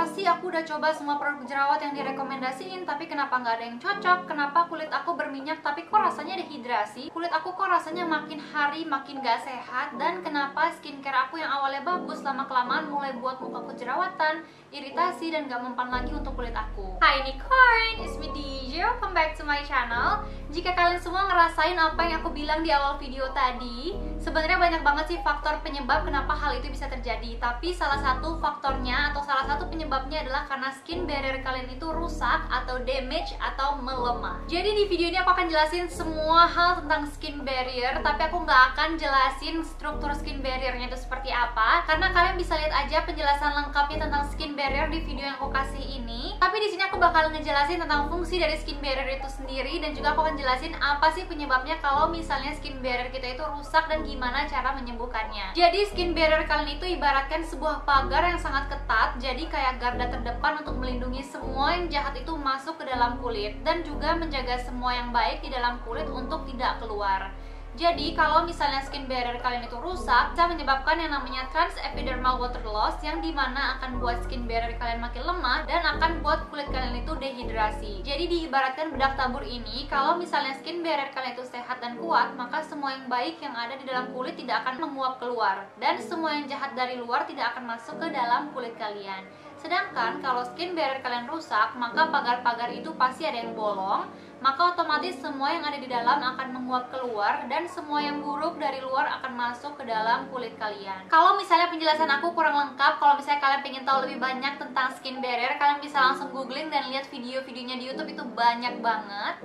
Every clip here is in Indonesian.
Kenapa sih aku udah coba semua produk jerawat yang direkomendasiin, tapi kenapa nggak ada yang cocok? Kenapa kulit aku berminyak tapi kok rasanya dehidrasi? Kulit aku kok rasanya makin hari makin gak sehat? Dan kenapa skincare aku yang awalnya bagus lama-kelamaan mulai buat mukaku jerawatan, iritasi, dan gak mempan lagi untuk kulit aku? Hai Unicorn, it's me DJ, welcome back to my channel. Jika kalian semua ngerasain apa yang aku bilang di awal video tadi, sebenarnya banyak banget sih faktor penyebab kenapa hal itu bisa terjadi. Tapi salah satu faktornya atau salah satu penyebabnya adalah karena skin barrier kalian itu rusak atau damage atau melemah. Jadi di video ini aku akan jelasin semua hal tentang skin barrier, tapi aku nggak akan jelasin struktur skin barriernya itu seperti apa, karena kalian bisa lihat aja penjelasan lengkapnya tentang skin barrier di video yang aku kasih ini. Tapi di sini aku bakal ngejelasin tentang fungsi dari skin barrier itu sendiri, dan juga aku akan jelasin apa sih penyebabnya kalau misalnya skin barrier kita itu rusak dan gimana cara menyembuhkannya. Jadi skin barrier kalian itu ibaratkan sebuah pagar yang sangat ketat, jadi kayak garda terdepan untuk melindungi semua yang jahat itu masuk ke dalam kulit, dan juga menjaga semua yang baik di dalam kulit untuk tidak keluar. Jadi kalau misalnya skin barrier kalian itu rusak, bisa menyebabkan yang namanya transepidermal water loss, yang dimana akan buat skin barrier kalian makin lemah dan akan buat kulit kalian itu dehidrasi. Jadi diibaratkan bedak tabur ini, kalau misalnya skin barrier kalian itu sehat dan kuat, maka semua yang baik yang ada di dalam kulit tidak akan menguap keluar, dan semua yang jahat dari luar tidak akan masuk ke dalam kulit kalian. Sedangkan kalau skin barrier kalian rusak, maka pagar-pagar itu pasti ada yang bolong, maka otomatis semua yang ada di dalam akan menguap keluar, dan semua yang buruk dari luar akan masuk ke dalam kulit kalian. Kalau misalnya penjelasan aku kurang lengkap, kalau misalnya kalian pengen tahu lebih banyak tentang skin barrier, kalian bisa langsung googling dan lihat video-videonya di YouTube, itu banyak banget.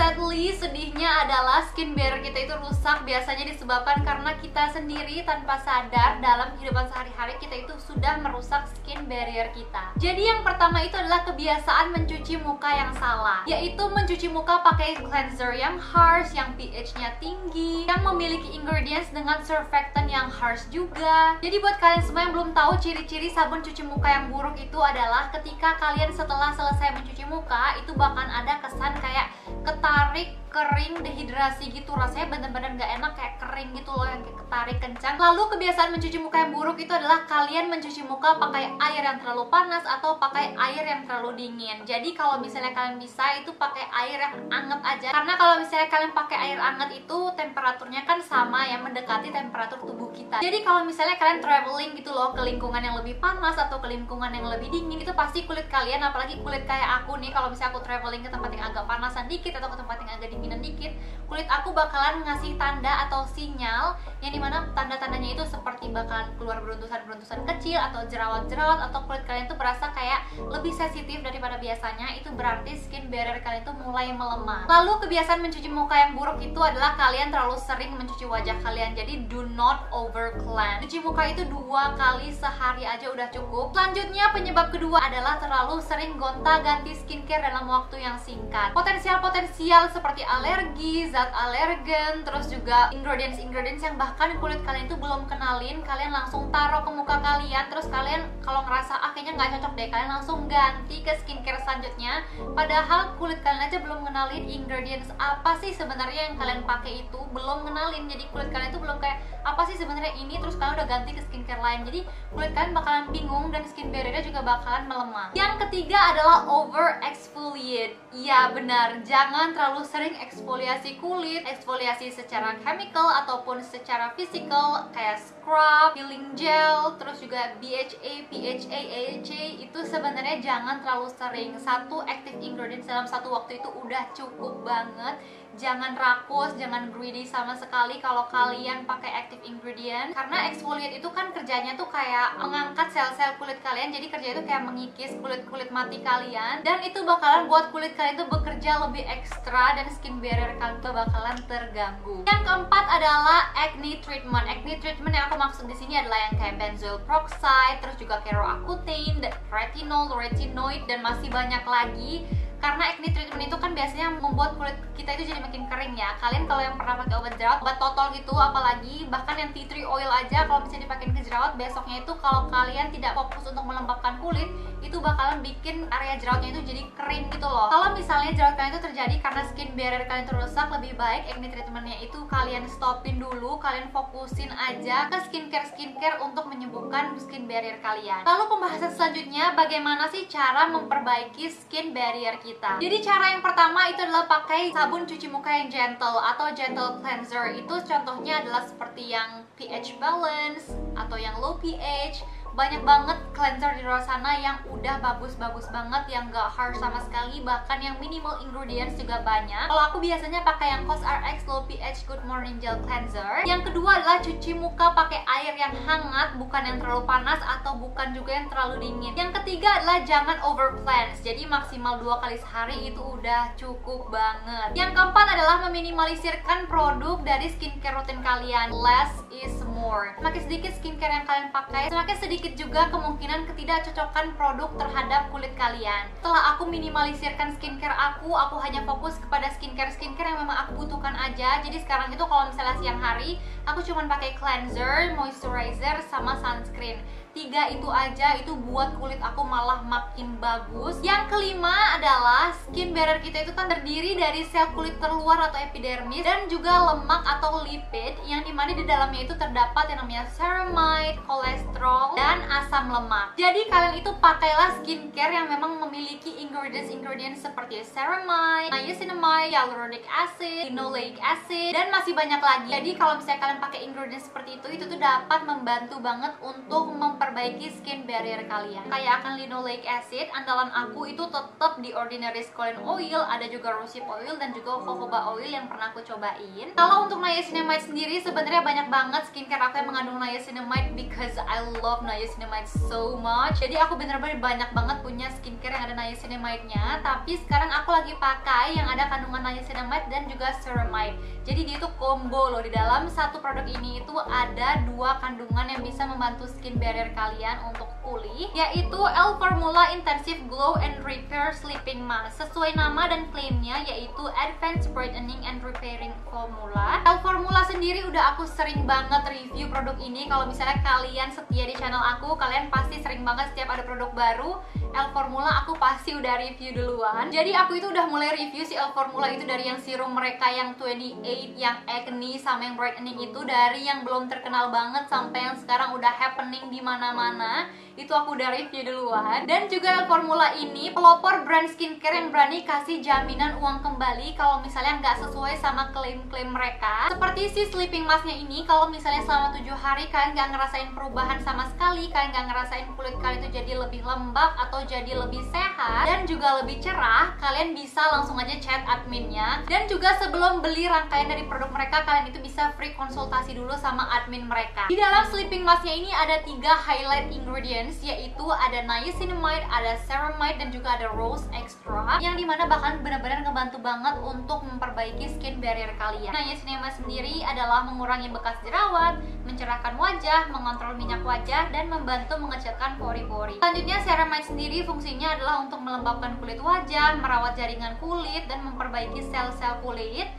Sadly, sedihnya adalah skin barrier kita itu rusak biasanya disebabkan karena kita sendiri tanpa sadar dalam kehidupan sehari-hari kita itu sudah merusak skin barrier kita. Jadi yang pertama itu adalah kebiasaan mencuci muka yang salah, yaitu mencuci muka pakai cleanser yang harsh, yang pH-nya tinggi, yang memiliki ingredients dengan surfactant yang harsh juga. Jadi buat kalian semua yang belum tahu, ciri-ciri sabun cuci muka yang buruk itu adalah ketika kalian setelah selesai mencuci muka itu bahkan ada kesan kayak ketarik, kering, dehidrasi gitu. Rasanya bener-bener gak enak, kayak kering gitu loh, yang kayak ketarik kencang. Lalu kebiasaan mencuci muka yang buruk itu adalah kalian mencuci muka pakai air yang terlalu panas atau pakai air yang terlalu dingin. Jadi kalau misalnya kalian bisa itu pakai air yang anget aja, karena kalau misalnya kalian pakai air anget itu temperaturnya kan sama yang mendekati temperatur tubuh kita. Jadi kalau misalnya kalian traveling gitu loh ke lingkungan yang lebih panas atau ke lingkungan yang lebih dingin, itu pasti kulit kalian, apalagi kulit kayak aku nih, kalau misalnya aku traveling ke tempat yang agak panasan dikit atau ke tempat yang agak dinginan dikit, kulit aku bakalan ngasih tanda atau sinyal yang dimana tanda-tandanya itu seperti bakalan keluar beruntusan-beruntusan kecil atau jerawat-jerawat, atau kulit kalian tuh berasa kayak lebih sensitif daripada biasanya. Itu berarti skin barrier kalian tuh mulai melemah. Lalu kebiasaan mencuci muka yang buruk itu adalah kalian terlalu sering mencuci wajah kalian. Jadi do not over cleanse. Cuci muka itu 2 kali sehari aja udah cukup. Selanjutnya penyebab kedua adalah terlalu sering gonta-ganti skincare dalam waktu yang singkat. Potensial seperti alergi, zat alergen, terus juga ingredients yang bahkan kulit kalian itu belum kenalin, kalian langsung taruh ke muka kalian, terus kalian kalau ngerasa kayaknya nggak cocok deh, kalian langsung ganti ke skincare selanjutnya, padahal kulit kalian aja belum kenalin ingredients apa sih sebenarnya yang kalian pakai itu, belum kenalin. Jadi kulit kalian itu belum kayak apa sih sebenarnya ini, terus kalian udah ganti ke skincare lain. Jadi kulit kalian bakalan bingung dan skin barriernya juga bakalan melemah. Yang ketiga adalah over exfoliate. Iya benar, jangan terlalu sering eksfoliasi kulit, eksfoliasi secara chemical ataupun secara physical kayak scrub, peeling gel, terus juga BHA, PHA, AHA, itu sebenarnya jangan terlalu sering. 1 active ingredients dalam 1 waktu itu udah cukup banget. Jangan rakus, jangan greedy sama sekali kalau kalian pakai active ingredient, karena exfoliate itu kan kerjanya tuh kayak mengangkat sel-sel kulit kalian. Jadi kerja itu kayak mengikis kulit-kulit mati kalian, dan itu bakalan buat kulit kalian tuh bekerja lebih ekstra dan skin barrier kalian tuh bakalan terganggu. Yang keempat adalah acne treatment. Acne treatment yang aku maksud di sini adalah yang kayak benzoyl peroxide, terus juga Keratin, retinol, retinoid, dan masih banyak lagi. Karena acne treatment itu kan biasanya membuat kulit kita itu jadi makin kering ya. Kalian kalau yang pernah pakai obat jerawat, obat totol gitu, apalagi bahkan yang tea tree oil aja kalau misalnya dipakein ke jerawat, besoknya itu kalau kalian tidak fokus untuk melembabkan kulit, itu bakalan bikin area jerawatnya itu jadi kering gitu loh. Kalau misalnya jerawat kalian itu terjadi karena skin barrier kalian itu rusak, lebih baik acne treatmentnya itu kalian stopin dulu, kalian fokusin aja ke skincare untuk menyembuhkan skin barrier kalian. Lalu pembahasan selanjutnya, bagaimana sih cara memperbaiki skin barrier kita? Jadi cara yang pertama itu adalah pakai sabun cuci muka yang gentle atau gentle cleanser. Itu contohnya adalah seperti yang pH balance atau yang low pH. Banyak banget cleanser di luar sana yang udah bagus-bagus banget, yang gak harsh sama sekali, bahkan yang minimal ingredients juga banyak. Kalau aku biasanya pakai yang COSRX Low pH Good Morning Gel Cleanser. Yang kedua adalah cuci muka pakai air yang hangat, bukan yang terlalu panas atau bukan juga yang terlalu dingin. Yang ketiga adalah jangan over cleanse, jadi maksimal 2 kali sehari itu udah cukup banget. Yang keempat adalah meminimalisirkan produk dari skincare rutin kalian. Less is more. Semakin sedikit skincare yang kalian pakai, semakin sedikit juga kemungkinan ketidakcocokan produk terhadap kulit kalian. Setelah aku minimalisirkan skincare aku hanya fokus kepada skincare yang memang aku butuhkan aja. Jadi sekarang itu kalau misalnya siang hari, aku cuma pakai cleanser, moisturizer, sama sunscreen. 3 itu aja, itu buat kulit aku malah makin bagus. Yang kelima adalah skin barrier kita itu kan terdiri dari sel kulit terluar atau epidermis dan juga lemak atau lipid, yang dimana di dalamnya itu terdapat yang namanya ceramide, kolesterol, dan asam lemak. Jadi kalian itu pakailah skincare yang memang memiliki ingredients seperti ceramide, niacinamide, hyaluronic acid, linoleic acid, dan masih banyak lagi. Jadi kalau misalnya kalian pakai ingredients seperti itu tuh dapat membantu banget untuk memperbaiki skin barrier kalian. Kayak akan linoleic acid, andalan aku itu tetap di Ordinary Squalene Oil, ada juga rosehip oil dan juga jojoba oil yang pernah aku cobain. Kalau untuk niacinamide sendiri, sebenarnya banyak banget skincare aku yang mengandung niacinamide because I love niacinamide so much. Jadi aku bener-bener banyak banget punya skincare yang ada niacinamide-nya. Tapi sekarang aku lagi pakai yang ada kandungan niacinamide dan juga ceramide. Jadi dia itu combo loh. Di dalam satu produk ini itu ada 2 kandungan yang bisa membantu skin barrier kalian untuk pulih, yaitu L-Formula Intensive Glow and Repair Sleeping Mask. Sesuai nama dan klaimnya, yaitu Advanced Brightening and Repairing Formula. L-Formula sendiri udah aku sering banget review produk ini. Kalau misalnya kalian setia di channel aku, kalian pasti sering banget setiap ada produk baru L-Formula aku pasti udah review duluan. Jadi aku itu udah mulai review si L-Formula itu dari yang serum mereka yang 28, yang acne, sama yang brightening itu, dari yang belum terkenal banget sampai yang sekarang udah happening di mana-mana. Itu aku udah review duluan. Dan juga L-Formula ini pelopor brand skincare yang berani kasih jaminan uang kembali kalau misalnya nggak sesuai sama klaim-klaim mereka. Seperti si sleeping masknya ini, kalau misalnya selama 7 hari kalian nggak ngerasain perubahan sama sekali, kalian nggak ngerasain kulit kalian itu jadi lebih lembab atau jadi lebih sehat dan juga lebih cerah, kalian bisa langsung aja chat adminnya. Dan juga sebelum beli rangkaian dari produk mereka, kalian itu bisa free konsultasi dulu sama admin mereka. Di dalam sleeping masknya ini ada 3 highlight ingredients, yaitu ada niacinamide, ada ceramide, dan juga ada rose extract, yang dimana bahkan benar-benar ngebantu banget untuk memperbaiki skin barrier kalian. Niacinamide sendiri adalah mengurangi bekas jerawat, mencerahkan wajah, mengontrol minyak wajah, dan membantu mengecilkan pori-pori. Selanjutnya ceramide sendiri fungsinya adalah untuk melembabkan kulit wajah, merawat jaringan kulit, dan memperbaiki sel-sel kulit.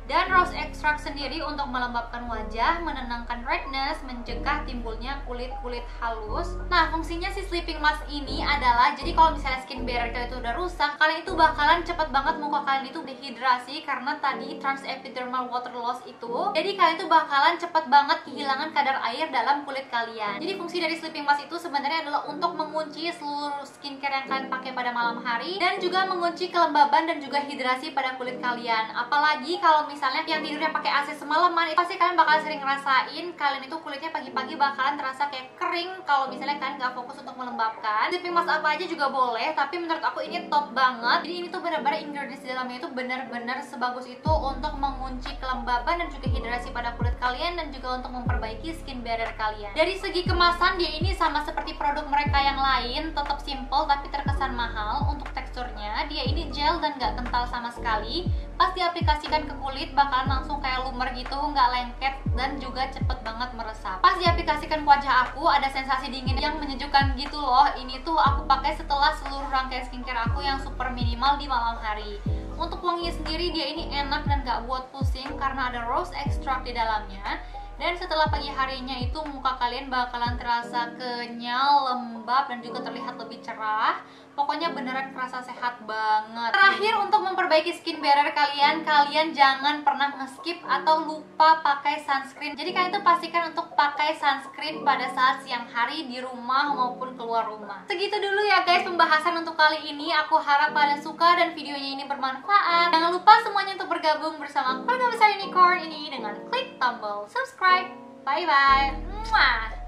Dan rose extract sendiri untuk melembabkan wajah, menenangkan redness, mencegah timbulnya kulit-kulit halus. Nah, fungsinya si sleeping mask ini adalah, jadi kalau misalnya skin barrier kalian itu udah rusak, kalian itu bakalan cepet banget muka kalian itu dehidrasi karena tadi transepidermal water loss itu. Jadi kalian itu bakalan cepet banget kehilangan kadar air dalam kulit kalian. Jadi fungsi dari sleeping mask itu sebenarnya adalah untuk mengunci seluruh skincare yang kalian pakai pada malam hari, dan juga mengunci kelembaban dan juga hidrasi pada kulit kalian. Apalagi kalau misalnya yang tidurnya pakai AC semalaman, pasti kalian bakal sering ngerasain kalian itu kulitnya pagi-pagi bakalan terasa kayak kering kalau misalnya kalian nggak fokus untuk melembabkan. Sleeping mask apa aja juga boleh, tapi menurut aku ini top banget. Jadi ini tuh benar-benar ingredients di dalamnya itu benar-benar sebagus itu untuk mengunci kelembaban dan juga hidrasi pada kulit kalian, dan juga untuk memperbaiki skin barrier kalian. Dari segi kemasan, dia ini sama seperti produk mereka yang lain, tetap simple tapi terkesan mahal. Untuk teksturnya, dia ini gel dan nggak kental sama sekali. Pas diaplikasikan ke kulit, dikit bakalan langsung kayak lumer gitu, nggak lengket dan juga cepet banget meresap. Pas diaplikasikan ke wajah aku ada sensasi dingin yang menyejukkan gitu loh. Ini tuh aku pakai setelah seluruh rangkaian skincare aku yang super minimal di malam hari. Untuk wanginya sendiri dia ini enak dan gak buat pusing karena ada rose extract di dalamnya. Dan setelah pagi harinya itu muka kalian bakalan terasa kenyal, lembab, dan juga terlihat lebih cerah. Pokoknya beneran kerasa sehat banget. Terakhir, untuk memperbaiki skin barrier kalian, kalian jangan pernah nge-skip atau lupa pakai sunscreen. Jadi kalian tuh pastikan untuk pakai sunscreen pada saat siang hari di rumah maupun keluar rumah. Segitu dulu ya guys pembahasan untuk kali ini. Aku harap kalian suka dan videonya ini bermanfaat. Jangan lupa semuanya untuk bergabung bersama keluarga besar Unicorn ini dengan klik tombol subscribe. Bye bye. Mwah.